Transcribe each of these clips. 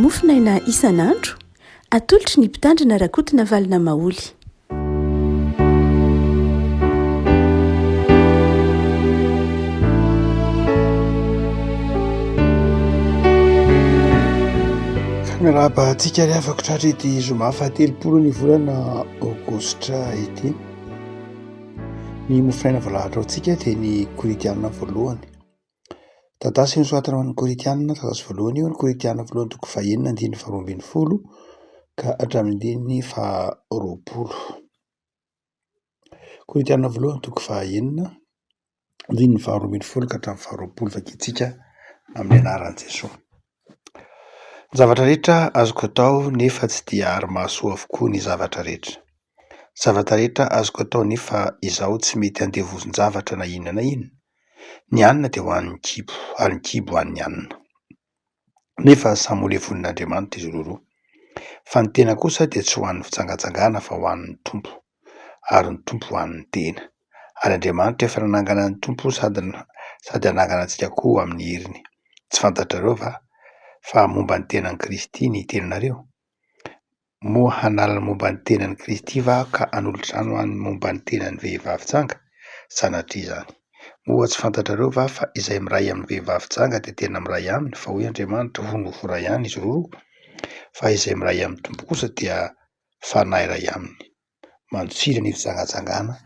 mofinaina isan'andro atolotry ny mpitandrina rakotina valina maoly. Famirahabahantsika ry havako tratrety zoma faha-telopolo ny volana aogositra ity. Ny mofinaina voalahatra antsika dia ny Koritianina voalohany. Tadasy nosoratana ho an'ny Koritianina tadasy voalohany io ny Koritianina voalohany toko fahaenina andininy faharoa ambin'ny folo ka hatramin'ny andininy faharoapolo. Koritianina voalohany toko fahaenina andininy faharoa ambin'ny folo ka hatramin'ny faharoapolo vakitsika amin'ny anaran'i Jesosy. Ny zavatra rehetra azoko atao nefa tsy dia ary-mahasoa avokoa ny zavatra rehetra. Zavatra rehetra azoko atao nefa izaho tsy mety handevozin-javatra na inona na inona. Ny anina dia ho an'ny kibo ary ny kibo ho an'ny anina. Nefa samy ho levon'Andriamanitra izy roa. Fa ny tena kosa dia tsy ho an'ny fitsangatsangana fa ho an'ny tompo ary ny tompo ho an'ny tena. Ary Andriamanitra efa nanangana ny tompo sady hanangana antsika koa amin'ny heriny. Tsy fantatrareo va? Fa momba ny tenan'i Kristy ny tenanareo. Moa hanala momba ny tenan'i Kristy va ka hanolotrano amin'ny momba ny tenan'ny vehivavy tsanga? Sanatria izany. Moa tsy fantatrareo va fa izay miray amin'ny vehivavy tsanga dia tena miray aminy fa hoy Andriamanitra ho nofo ray ihany izy roa. Fa izay miray amin'ny tompo kosa dia fanahy ray aminy. Mandotsira ny fitsangatsangana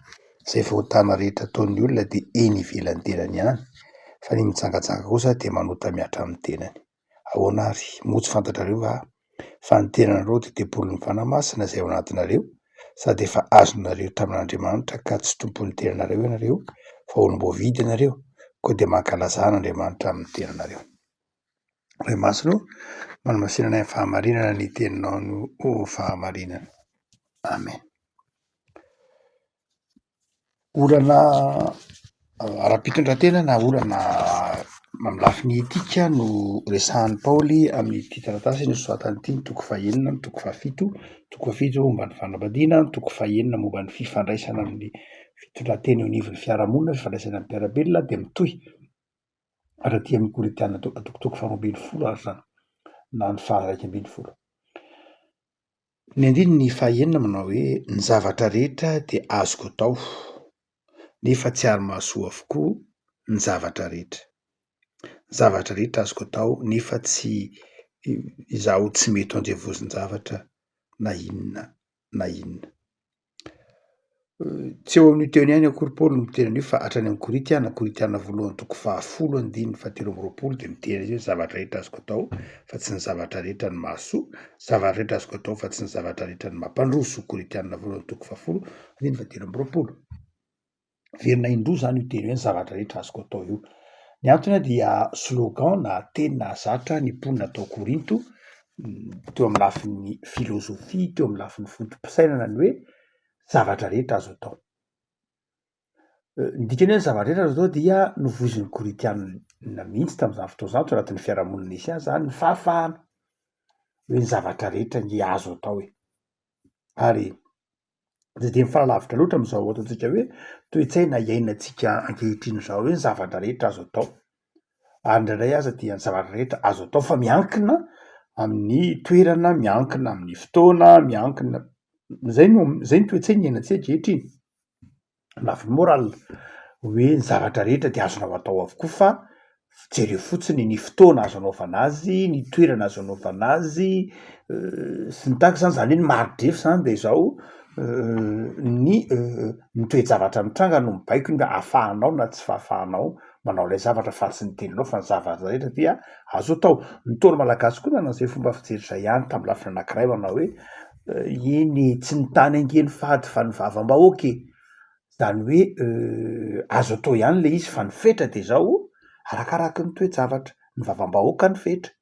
izay voatana rehetra ataon'ny olona dia eny ivelan'ny tenany ihany. Fa ny mitsangatsanga kosa dia manota miatra amin'ny tenany. Ahoana ary, moa tsy fantatrareo va fa ny tenanareo dia tempolin'ny fanamasina izay ao anatinareo sady efa azonareo tamin'Andriamanitra ka tsy tompon'ny tenanareo ianareo fa olom-boavidy ianareo koa dia mankalaza an'Andriamanitra amin'ny tenanareo. Ray masino manamasinana ny fahamarinana ny teninao no fahamarinana. Amen. Orana ara-pitondratena na orana amin'ny lafiny etika no resahan'i Paoly amin'ity taratasy nosoratany ity ny toko fahaenina, ny toko fahafito, toko fahafito momba ny fanambadiana, ny toko fahaenina momba ny fifandraisana amin'ny fitondratena eo anivon'ny fiarahamonina, fifandraisana amin'ny mpiarabelona dia mitohy. Rahatỳ amin'ny Koritianina toko faharoa ambin'ny folo ary zany na ny faha-raika ambin'ny folo. Ny andininy fahaenina manao hoe ny zavatra rehetra dia azoko atao nefa tsy ary-mahasoa avokoa ny zavatra rehetra. Zavatra rehetra azoko atao nefa tsy izaho tsy mety handevozin-javatra na inona na inona. Tsy eo amin'ny teny ihany akory Paoly no miteny an'io fa hatrany amin'ny Koritianina voalohany toko fahafolo andininy fahatelo amby roapolo dia miteny izy hoe zavatra rehetra azoko atao fa tsy ny zavatra rehetra ny mahasoa, zavatra rehetra azoko atao fa tsy ny zavatra rehetra ny mampandroso. Koritianina voalohany toko fahafolo andininy fahatelo amby roapolo. Verina indroa zany io teny hoe ny zavatra rehetra azoko atao io. Ny antony dia slogan na teny na zatra nimponina tao Korinto teo amin'ny lafin'ny filozofia, teo amin'ny lafin'ny fotom-pisainana ny hoe zavatra rehetra azo atao. Ny dikany hoe zavatra rehetra azo atao dia novoizin'ny Koritianina mihitsy tamin'izany fotoana izany tao anatin'ny fiarahamonina Nisea zany ny fahafahana hoe ny zavatra rehetra ny azo atao e. Ary tsy dia mifalalavitra loatra amin'izao ataontsika hoe toe-tsaina iainantsika ankehitriny izao hoe ny zavatra rehetra azo atao. Ary indraindray aza dia ny zavatra rehetra azo atao fa miankina amin'ny toerana, miankina amin'ny fotoana, miankina zay ny toe-tsaina iainantsika ankehitriny. Lafiny moral hoe ny zavatra rehetra dia azonao atao avokoa fa jereo fotsiny ny fotoana azo anaovana azy, ny toerana azo anaovana azy sy ny tahaka izany. Zany hoe ny maro-drefy zany dia izao ny toe-javatra mitranga no mibaiko ny ahafahanao na tsy fahafahanao manao ilay zavatra fa tsy ny teninao fa ny zavatra rehetra dia azo atao. Ny Ntaolo Malagasy koa nanao izay fomba fijery izay ihany tamin'ny lafiny anankiray manao hoe eny tsy ny tany angeny fady fa ny vavam-bahoaka e. Zany hoe azo atao ihany ilay izy fa ny fetra dia izao arakaraka ny toe-javatra, ny vavam-bahoaka ny fetra.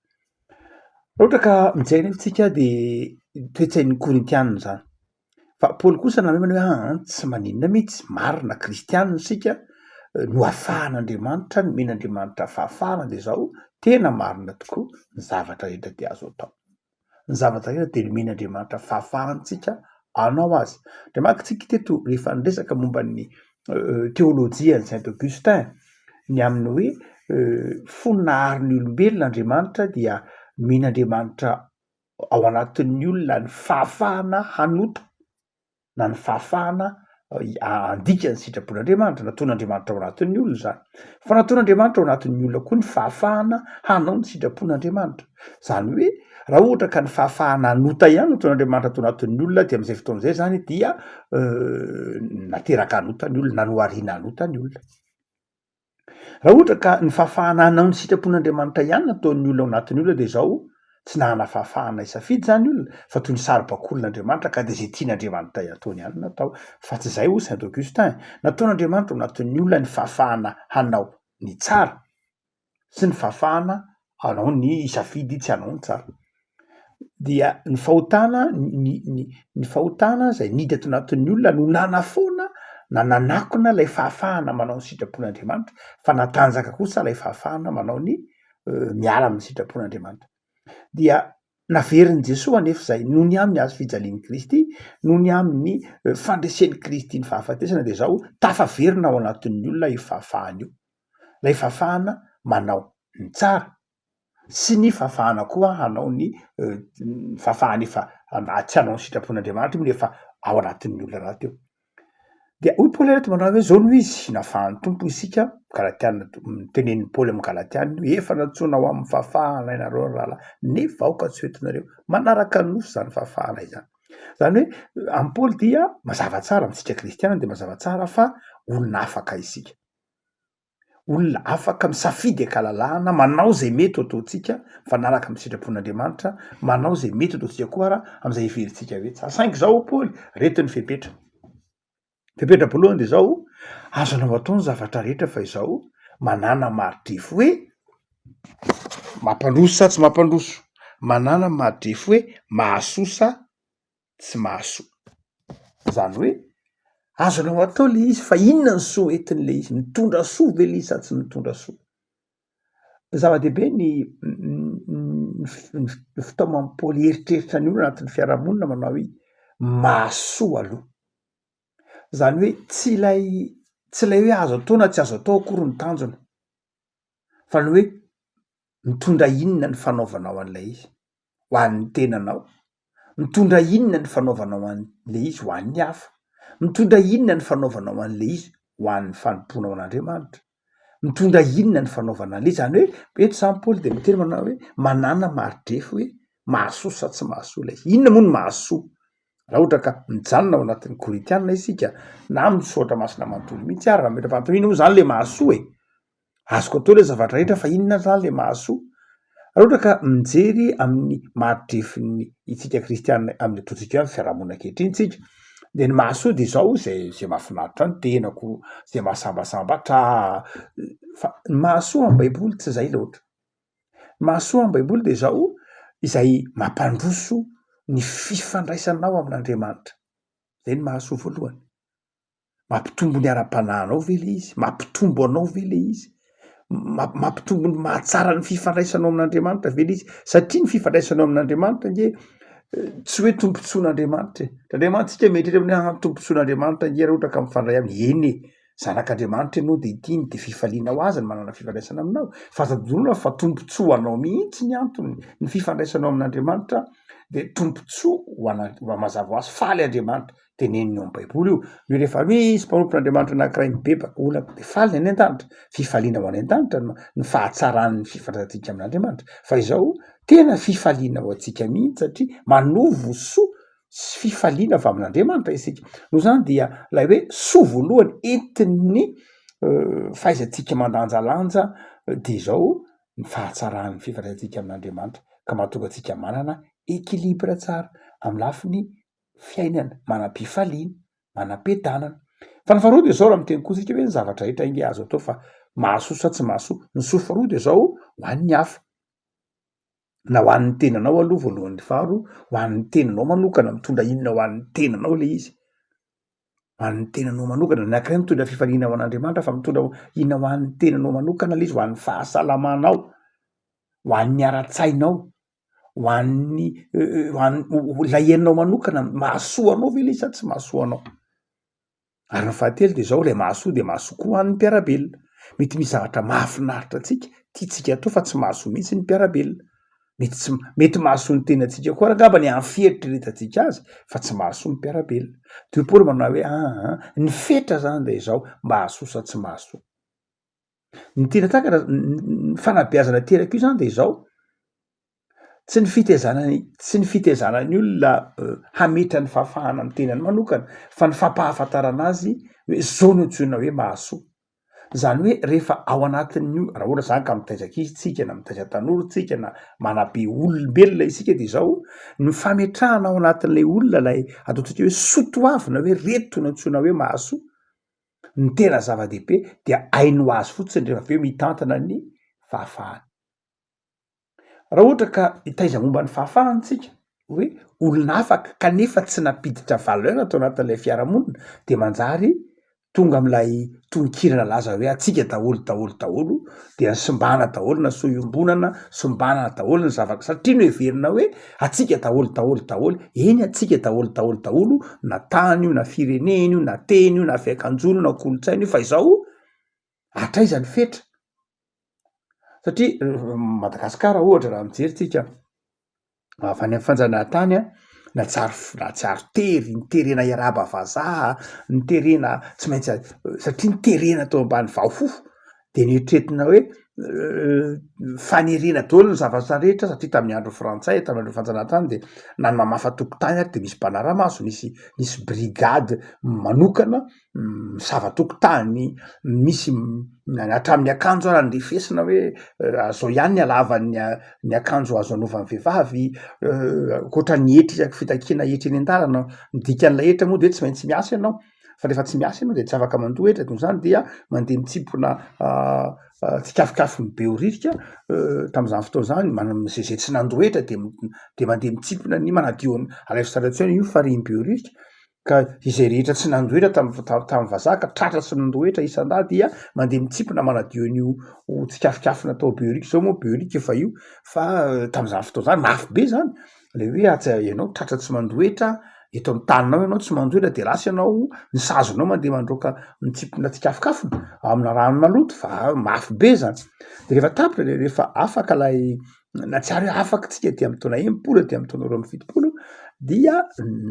Raha ohatra ka mijery antsika dia toe-tsain'ny Koritianina zany. Fa Paoly kosa namemana hoe tsy maninona mihitsy marina kristianina isika no ahafahan'Andriamanitra, no men'Andriamanitra fahafahana dia izao tena marina tokoa ny zavatra rehetra dia azo atao. Ny zavatra rehetra dia men'Andriamanitra fahafahantsika hanao azy. Andriamanitra tsika teto rehefa niresaka momba ny teolôjian'i Saint Augustin ny amin'ny hoe fonina harin'ny olombelona Andriamanitra dia men'Andriamanitra ao anatin'ny olona ny fahafahana hanota na ny fahafahana andika ny sitrapon'Andriamanitra. Nataon'Andriamanitra ao anatin'ny olona zany. Fa nataon'Andriamanitra ao anatin'ny olona koa ny fahafahana hanao ny sitrapon'Andriamanitra. Zany hoe raha ohatra ka ny fahafahana hanota ihany nataon'Andriamanitra atao anatin'ny olona dia amin'izay fotoan'izay zany dia nateraka hanota ny olona, nanoariana hanota ny olona. Raha ohatra ka ny fahafahana hanao ny sitrapon'Andriamanitra ihany nataon'ny olona ao anatin'ny olona dia zao tsy nahana fahafahana isafidy zany olona fa toy ny saribakolon'Andriamanitra ka dia zay tian'Andriamanitra ataony ihany natao. Fa tsy izay ho Saint Augustin. Nataon'Andriamanitra ao anatin'ny olona ny fahafahana hanao ny tsara sy ny fahafahana hanao ny isafidy tsy hanao ny tsara. Dia ny fahotana ny fahotana zay niditra ato anatin'ny olona no nanafoana na nanakona lay fahafahana manao ny sitrapon'Andriamanitra fa natanjaka kosa lay fahafahana manao ny miala amin'ny sitrapon'Andriamanitra. Dia naveriny Jesosy anefa zay noho ny amin'ny hazo fijalian'i Kristy, noho ny amin'ny fandresen'i Kristy ny fahafatesana dia zao tafaverina ao anatin'ny olona io fahafahana io. Lay fahafahana manao ny tsara sy ny fahafahana koa hanao ny fahafahana efa tsy hanao ny sitrapon'Andriamanitra nefa ao anatin'ny olona raha teo. Dia hoy Paoly eto manao hoe zao no izy nafahan'ny tompo isika Galatiana tenen'ny Paoly amin'ny Galatiana efa natsoina ao amin'ny fahafahana ianareo rahala nefa aoka tsy hoentinareo manaraka ny nofo zany fahafahana izany. Zany hoe amin'ny Paoly dia mazava tsara amintsika kristiana dia mazava tsara fa olona afaka isika. Olona afaka misafidy ankalalahana manao zay mety ataontsika fanaraka amin'ny sitrapon'Andriamanitra, manao zay mety ataontsika koa raha amin'izay heverintsika hoe tsara. Saingy zao Paoly retiny fepetra. Fepetra voalohany dia zao azonao atao ny zavatra rehetra fa izao manana maridefo hoe mampandroso sa tsy mampandroso, manana maridefo hoe mahasoa sa tsy mahasoa. Zany hoe azonao atao le izy fa inona ny soa entin'le izy, mitondra soa ve le izy sa tsy mitondra soa. Zava-dehibe ny fitaoman'ny Paoly eritreritra ny olona anatin'ny fiarahamonina manao hoe mahasoa aloha. Zany hoe tsy ilay hoe azo atao na tsy azo atao akory ny tanjona fa ny hoe mitondra inona ny fanaovanao an'ilay izy ho an'ny tenanao, mitondra inona ny fanaovanao an'le izy ho an'ny hafa, mitondra inona ny fanaovanao an'le izy ho an'ny fanompoana ao an'Andriamanitra, mitondra inona ny fanaovana an'le izy. Zany hoe eto Saint Paoly dia miteny manao hoe manana maridefo hoe mahasoa sa tsy mahasoa ilay izy. Inona moa ny mahasoa? Raha ohatra ka mijanona ao anatin'ny Korintiana isika na misaotra masina manontolo mihitsy ary raha metra-panontolo inona moa zany le mahasoa e? Azoko atao le zavatra rehetra fa inona zany le mahasoa? Raha ohatra ka mijery amin'ny maridefiny itsika kristiana amin'ny ataontsika amin'ny fiarahamonina ankehitriny tsika dia ny mahasoa dia zao zay mahafinaritra ny tenako, zay mahasambasambatra fa ny mahasoa amin'ny Baiboly tsy izay loatra. Ny mahasoa amin'ny Baiboly dia zao izay mampandroso ny fifandraisanao amin'Andriamanitra. Zay ny mahasoa voalohany. Mampitombo ny ara-panahinao ve le izy? Mampitombo anao ve le izy? Mampitombo ny mahatsara ny fifandraisanao amin'Andriamanitra ve le izy? Satria ny fifandraisanao amin'Andriamanitra nge tsy hoe tompontsoan'Andriamanitra e. Andriamanitra tsika mieritreritra amin'ny tompontsoan'Andriamanitra nge raha ohatra ka mifandray aminy eny e. Zanak'Andriamanitra ianao dia itiany dia fifaliana ho azy ny manana fifandraisana aminao. Fa tadolona fa tompontsoanao mihitsy ny antony ny fifandraisanao amin'Andriamanitra dia tompontsoa ho mazava ho azy faly Andriamanitra. Teneniny ao amin'ny Baiboly io. Ny rehefa misy mpanompon'Andriamanitra anankiray mibebaka olona dia faly any an-danitra. Fifaliana ho any an-danitra ny fahatsarany fifandraisantsika amin'Andriamanitra. Fa izao tena fifaliana ho antsika mihitsy satria manovo soa sy fifaliana avy amin'Andriamanitra isika. Noho izany dia ilay hoe soa voalohany entin'ny fahaizantsika mandanjalanja dia izao ny fahatsarany fifandraisantsika amin'Andriamanitra ka mahatonga antsika manana ekilibra tsara amin'ny lafiny fiainana, manam-pifaliana, manam-piadanana. Fa ny faharoa dia zao raha miteny koa isika hoe ny zavatra rehetra inge azo atao fa mahasoa sa tsy mahasoa. Ny soa faharoa dia zao ho an'ny hafa. Na ho an'ny tenanao aloha voalohan'ny faharoa, ho an'ny tenanao manokana, mitondra inona ho an'ny tenanao le izy. Ho an'ny tenanao manokana, ny anankiray mitondra fifaliana ho an'Andriamanitra fa mitondra inona ho an'ny tenanao manokana le izy, ho an'ny fahasalamanao, ho an'ny ara-tsainao, ho an'ny lahenao manokana, mahasoa anao ve le izy sa tsy mahasoa anao. Ary ny fahatelo dia zao ilay mahasoa dia mahasoa koa an'ny mpiarabelona. Mety misy zavatra mahafinaritra antsika tiantsika atao fa tsy mahasoa mihitsy ny mpiarabelona. mety mahasoa ny tenatsika koa rangamba ny anfieritra retatsika azy fa tsy mahasoa ny mpiarabelona de paoly manao hoe ny fetra zany de zao mba hahasoa sa tsy mahasoa ny tena takatra ny fanabeazana teraka io zany de zao tsy ny fitezanany olona hametra ny fahafahana ny tenany manokana fa ny fampahafantarana azy hoe zao no antsoina hoe mahasoa zany hoe rehefa ao anatin'io raha ohatra zany ka mitaizaka izy tsika na mitaiza tanora tsika na manabe olombelona isika de zao ny fametrahana ao anatin'lay olona lay ataotsika hoe sotoavina hoe reto no antsoina hoe mahasoa ny tena zava-dehibe dia ainy ho azy fotsiny rehefa aveo mitantana ny fahafahana raha ohatra ka hitaiza momba ny fahafahana tsika hoe olona afaka kanefa tsy napiditra valeur atao anatin'lay fiarahamonina de manjary tonga am'lay tononkirana laza hoe atsika daholo dia sombana daholo na soiombonana sombanana daholo ny zavatra satria no heverina hoe atsika daholo eny atsika daholo na tany io na fireneny io na teny io na fiakanjono na kolotsaina io fa izao atraizany fetra satria Madagasikara ohatra raha mijery tsika avany amin'ny fanjanahantany na tsiaro tery nyterena iaraba vazaha nyterena tsy maintsy satria nyterena tao ambany vaofofo de nietretina hoe fanerena daholo ny zavatra rehetra satria tamin'ny andro frantsay tamin'ny andro fanjanahantany de na ny mamafa tokotany ary de misy mpanaramaso nisy brigady manokana misava tokotany misy hatramin'ny akanjo ara nyrefesina hoe zao ihany ny alavan'ny ny akanjo azo anaovan'ny vehivavy koatra ny etra isaky fitakina etra eny an-dalana midikan'lay etra moa de hoe tsy maintsy miasa ianao fa rehefa tsy miasa ianao de tsy afaka mandoa etra noho zany dia mandeha mitsipona tsikafokafony be horirika tam'izany fotoa zany zay tsy nandoetra de mandeha mitsipona ny manadio alefisaratsy io fariny be horirika ka izay rehetra tsy nandoetra tam'y vazaha ka tratra sy nandoetra isan-da dia mandeha mitsipona manadio an'io tsikafokafona atao be horika zao moa be horika efa io fa tam'izany fotoa zany mafy be zany le hoe aja ianao tratra tsy mandoetra eto amy taninao ianao tsy mandoetra de lasa ianao ny sazonao mandeha mandroaka mitsipona tsikafokafona amina rano maloto fa mafy be zany de rehefa tapitra de rehefa afaka lay na tsy ary hoe afaka tsika de am'taona enimpolo de am'taona roa amby fitopolo dia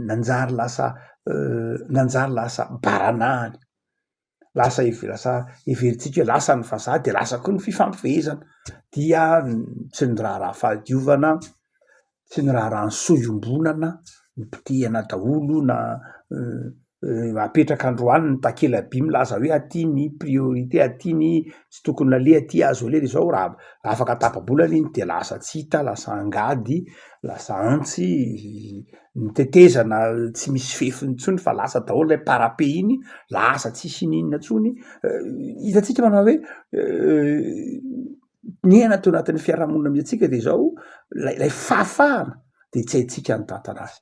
nanjary lasa baranahany lasa everitsika hoe lasa ny vazaha de lasa koa ny fifampifehezana dia tsy ny raharaha fahadiovana tsy ny raharaha ny soiombonana nipitihana daholo na apetraka androany ny takela-by milaza hoe aty ny priorité aty ny tsy tokony lale aty azo ale zao raha afaka tapa-bolana iny de lasa tsy hita lasa angady lasa antsy ny tetezana tsy misy fefiny tsony fa lasa daholo lay parape iny lasa tsisy ininona tsony hitatsika manao hoe ny aina teo anatin'ny fiarahamonina amitsika de zao lay fahafahana de tsy haitsika ny tantana azy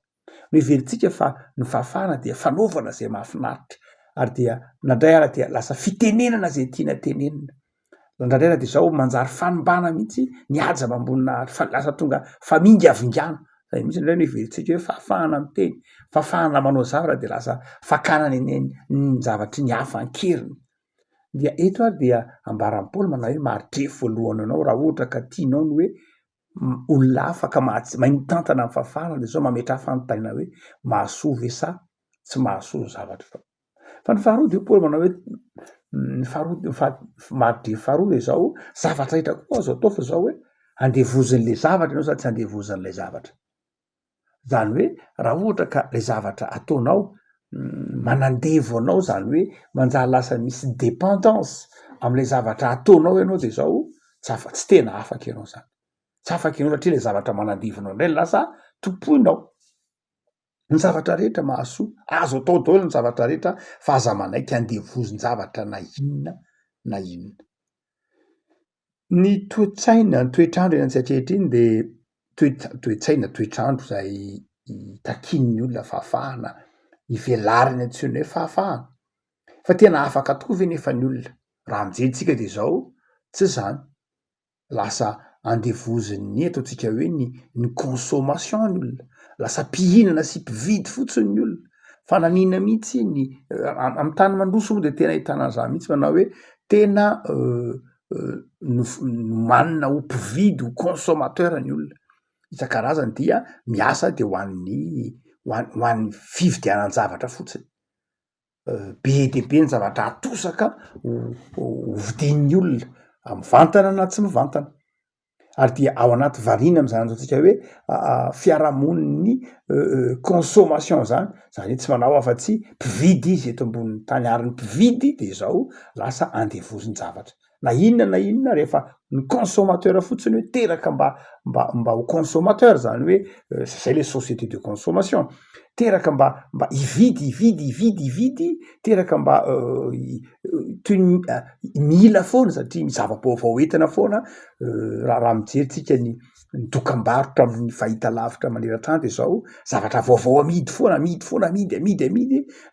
no heveritsika fa ny fahafahana dia fanaovana zay mahafinaritra ary dia nandray ara dia lasa fitenenana zay tiana tenenina nandray ara de zao manjary fanombana mihitsy niaja mambonina lasa tonga famingavingana zay mihitsy ndray no heveritsika hoe fahafahana miteny fahafahana manao zavatra de lasa fakanany ny zavatry ny hafa ankeriny dia eto ary dia ambaran'ny Paoly manao hoe maridrefo voalohany anao raha ohatra ka tianao ny hoe olona afaka mahay mitantana amin'ny fahafahana de zao mametra fanontanina hoe mahasoa ve sa tsy mahasoa zavatra fa ny faharoa de Paoly manao hoe ny maridrefo faharoa de zao zavatra rehetra koa azo atao fa zao hoe andevozan'le zavatra ianao sa tsy andevozan'lay zavatra zany hoe raha ohatra ka le zavatra ataonao manandevo anao zany hoe manjary lasa misy dépendance am'lay zavatra ataonao ianao de zao tsy tena afaka ianao zany tsy afaka ianao satria le zavatra manandevonao indray lasa topoinao ny zavatra rehetra mahasoa azo atao daholo ny zavatra rehetra fa aza manaiky andevozon-javatra na inona ny toetsaina ny toetrandro eny an-tsaitrehetra iny de toetsaina toetrandro zay takin'ny olona fahafahana ivelariny antsoina hoe fahafahana fa tena afaka tokoa ve nefa ny olona raha mijerytsika de zao tsy zany lasa andevoziny ataotsika hoe ny consommation ny olona lasa mpihinana sy mpividy fotsiny ny olona fa nanina mihitsy amy tany mandroso moa de tena hitana an'izany mihitsy manao hoe tena manina ho mpividy ho consommateur ny olona isan-karazany dia miasa de ho an'ny fividianan-javatra fotsiny. Be de be ny zavatra atosaka ho vidin'ny olona mivantana na tsy mivantana. Ary dia ao anaty variana am'zany ataontsika hoe fiarahamoniny consommation zany hoe tsy manao afa-tsy mpividy izy eto ambonin'ny tany ary ny mpividy de zao lasa andevozin-javatra. Na inona rehefa ny consommateur fotsiny hoe teraka mba ho consommateur zany hoe zay le société de consommation, teraka mba ividy, teraka mba toy ny mila foana satria zava-baovao entina foana. Raha mijeritsika ny dokam-barotra amin'ny fahitalavitra manerantany de zao zavatra vaovao amidy foana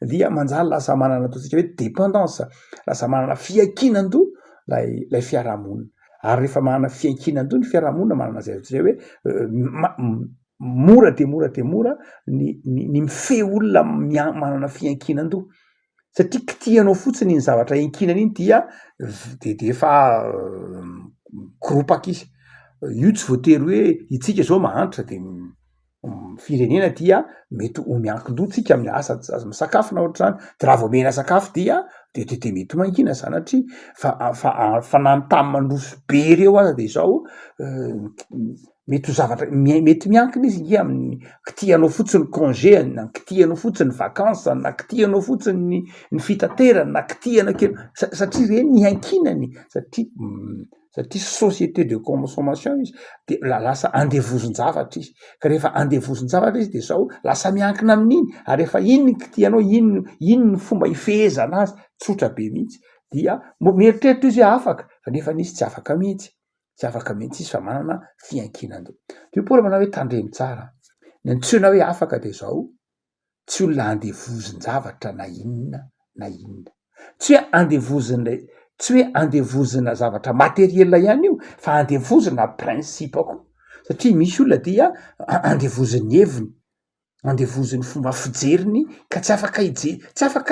dia manjary lasa manana ataontsika hoe dépendance, lasa manana fiankinan-doha lay fiarahamonina. Ary rehefa manana fiankinan-doha ny fiarahamonina manana zay hoe mora de mora ny mifehy olona manana fiankinan-doha satria kitihanao fotsiny iny zavatra iankinana iny dia de efa gropaka izy. Io tsy voatery hoe itsika zao mahantra de firenena dia mety ho miankin-doha tsika amin'ny asa misakafo na ohatr'izany, de raha vao mihina sakafo dia de mety mankina sanatria fa nanontany mandroso be reo aza de zao mety ho zavatra mety miankina izy ngia amin'ny kitihanao fotsiny congé, na kitihanao fotsiny vacances, na kitihanao fotsiny ny fitaterana, na kitihana kely satria reny iankinany satria société de consommation izy de lasa andevozin-javatra izy. Ka rehefa andevozin-javatra izy de zao lasa miankina amin'iny. Ary rehefa iny ny kitihanao, iny ny fomba ifehezana azy tsotra be mihitsy dia mieritreritra izy hoe afaka fa nefa izy tsy afaka mihitsy izy fa manana fiankinan-doha. De Paoly manao hoe tandremo tsara, ny antsoina hoe afaka de zao tsy olona andevozin-javatra na inona, tsy hoe andevozina zavatra materiel ihany io fa andevozina principe koa. Satria misy olona dia andevoziny heviny, andevoziny fomba fijeriny ka tsy afaka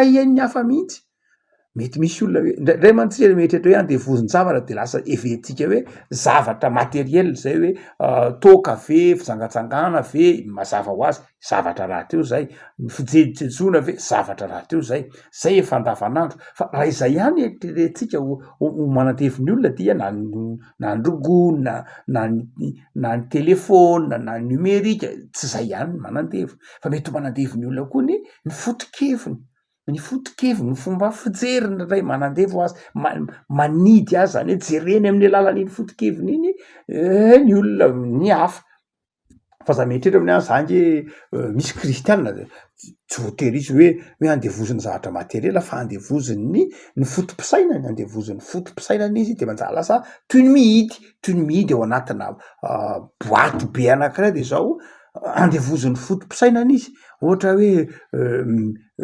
iain'ny hafa mihitsy. Mety misy olona hoe ndray mantsy mieritreritra hoe andevozin-javatra de lasa everitsika hoe zavatra materiel zay hoe toka ve, fitsangatsangana ve, mazava ho azy zavatra rahateo zay, ny fijejojoana ve zavatra rahateo zay efa andavanandro. Fa raha izay ihany eritreretintsika ho manandevy olona dia na ny rongona na ny telefona na ny numerika tsy zay ihany ny manandevo fa mety ho manandevy ny olona koa ny foto-keviny, ny fomba fijeriny ray manandevo azy manidy azy zany hoe jereny amin'ny alalan'iny foto-keviny iny ny olona ny hafa. Fa za mieritreritra amin'ny any zany misy kristianina tsy voatery izy hoe andevoziny zavatra materiela fa andevoziny ny fotom-pisainany, andevoziny fotom-pisainany izy de manjary lasa toy ny mihidy ao anatina boaty be anankiray de zao andevoziny fotom-pisainany izy. Ohatra hoe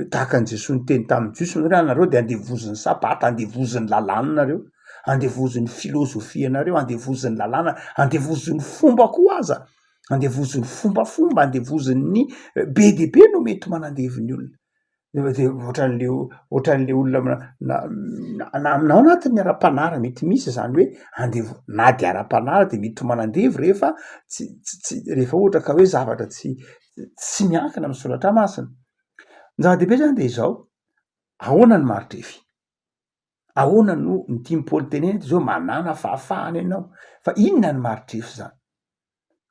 tahaka an' Jesosy niteny tamin'ny jiosy hoe anareo de andevoziny sabata, andevoziny lalàna nareo, andevoziny filôzofia anareo, andevoziny lalàna, andevoziny fomba koa aza, andevoziny fombafomba, andevoziny be de be no mety manandevy ny olona. De ohatran'le olona na anatin'ny ara-panara mety misy zany hoe na de ara-panara de mety ho manandevy rehefa rehefa ohatra ka hoe zavatra tsy miankina amin'ny soratra masina. Ny zava-dehibe zany de zao, ahoana ny marodrefy? Ahoana no ny tiany Paoly teneny de zao manana fahafahana ianao? Fa inona ny marodrefy zany?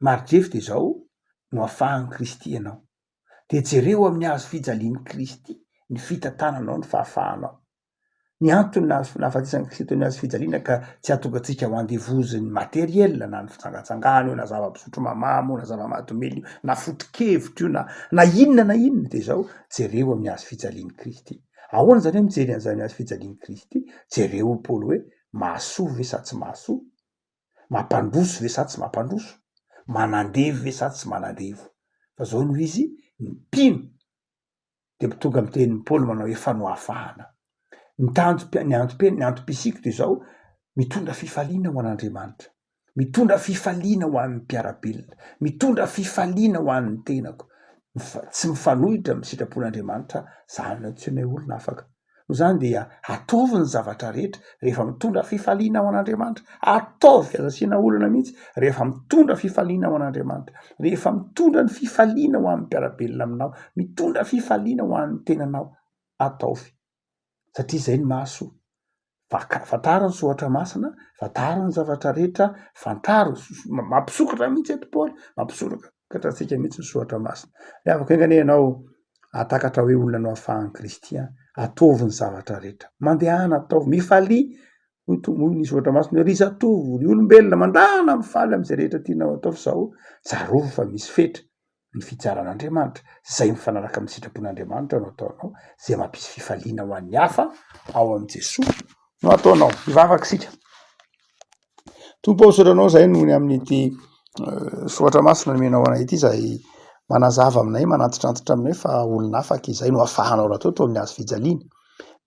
Marodrefy de zao no ahafahan'ny Kristy ianao. De jereo amin'ny hazo fijalian'ny Kristy ny fitantananao, ny fahafahanao. Ny antony nahafatesan'ny Kristy tao amin'ny hazo fijaliana ka tsy ahatonga antsika ho andevoziny materiel na ny fitsangatsangana io na zava-pisotro mamamo na zava-mahadomely io na foto-kevitra io na inona de zao jereo amin'ny hazo fijalian'ny Kristy. Ahoana zany hoe mijery an'izany hazo fijalian'ny Kristy? Jereo Paoly hoe mahasoa ve sa tsy mahasoa, mampandroso ve sa tsy mampandroso, manandevy ve sa tsy manandevo. Fa zao noho izy mpino de tonga amin'ny tenin'ny Paoly manao hoe fanohafahana. Ny antom-pisiko de zao mitondra fifaliana ho an'Andriamanitra, mitondra fifaliana ho an'ny mpiarabelona, mitondra fifaliana ho an'ny tenako, tsy mifanohitra amin'ny sitrapon'Andriamanitra zany no antsoina hoe olona afaka. no zany dia ataovy ny zavatra rehetra rehefa mitondra fifaliana ao an'Andriamanitra. Ataovy azasiana olana mihitsy rehefa mitondra fifaliana ao an'Andriamanitra, rehefa mitondra ny fifaliana ho amin'ny mpiarabelona aminao, mitondra fifaliana ho an'ny tenanao. Ataovy satria izay ny mahasoa. Fantaro ny soatra masina, fantaro ny zavatra rehetra, fantaro mampisokatra mihitsy eto Paoly, mampisokatra antsika mihitsy ny soatra masina. Le afaka engane ianao atakatra hoe olona no ahafahan'ny Kristy, ataovy ny zavatra rehetra, mandehana ataovy, mifalia hoy ny soatra masina, ry zatovo, ny olombelona mandana mifaly amin'izay rehetra tianao ataovy zao, tsarovy fa misy fetra ny fitsaran'Andriamanitra, zay mifanaraka amin'ny sitrapon'Andriamanitra no ataonao, zay mampisy fifaliana ho an'ny hafa ao amin'i Jesosy no ataonao. Ivavaka sika. Tompo sotranao zay nohony amin'ity soatra masina nomenao anay ity, zay manazava aminay, manantitrantitra aminay fa olona afaka izay no afahanao raha toto amin'ny hazo fijaliana,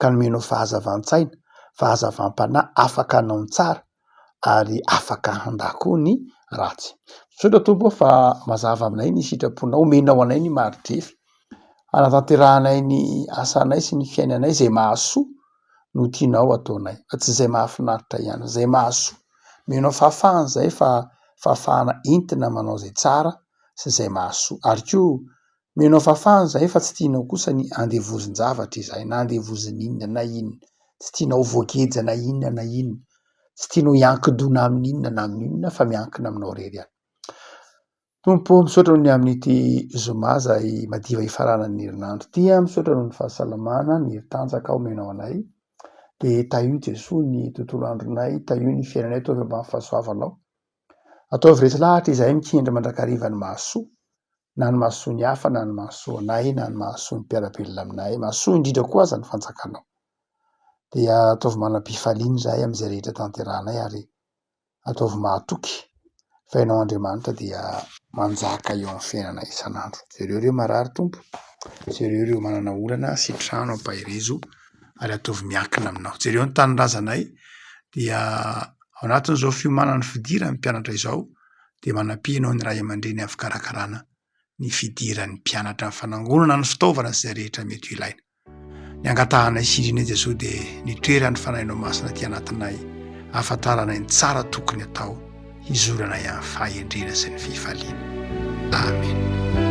ka nomenao fahazavan-tsaina, fahazavam-panahy, afaka hanao ny tsara ary afaka handako ny ratsy. Sotra tompo fa mazava aminay ny sitraponao, omenao anay ny maridrefy, anatanterahanay ny asanay sy ny fiainanay zay mahasoa no tianao ataonay, fa tsy zay mahafinaritra ihany, zay mahasoa. Menao fahafahana zay fa fahafahana entina manao zay tsara sy zay mahasoa. Ary koa menao fahafahana zay fa tsy tianao kosa ny andevozin-javatra izay, na andevozin' inona na inona, tsy tianao voageja na inona na inona, tsy tianao hiankidona amin'inona na amin'inona fa miankina aminao rery ihany. Tompo misaotra ny amin'ity zoma zay madiva ifaranan'ny herinandro ity, misaotra ny fahasalamana, ny heritanjaka omenao anay, de taio Jesosy ny tontolo andronay, taio ny fiainanay, ataovy ambany fahasoavanao, ataovy rehetra lahatra izay mikendra mandrakariva ny mahasoa, na ny mahasoa ny hafa, na ny mahasoa anay, na ny mahasoa ny mpiarabelona aminay, mahasoa indrindra koa aza ny fanjakanao. Dia ataovy manam-pifaliana zahay amin'izay rehetra tanterahanay ary ataovy mahatoky fa ianao Andriamanitra dia manjaka eo amin'ny fiainana isan'andro. Jereo marary tompo, jereo manana olana sy trano ampahirezo ary ataovy miankina aminao. Jereo ny tanindrazanay dia ao anatin'izao fiomanana fidiran'ny mpianatra izao dia manampianao ny ray aman-dreny amin'ny fikarakarana ny fidiran'ny mpianatra, ny fanangonana ny fitaovana sy zay rehetra mety ho ilaina. Ny angatahanay sirina Jesosy dia nitoeran'ny fanahinao masina ty anatinay, ahafantaranay ny tsara tokony atao, hizorana amin'ny fahendrena sy ny fifaliana. Amen.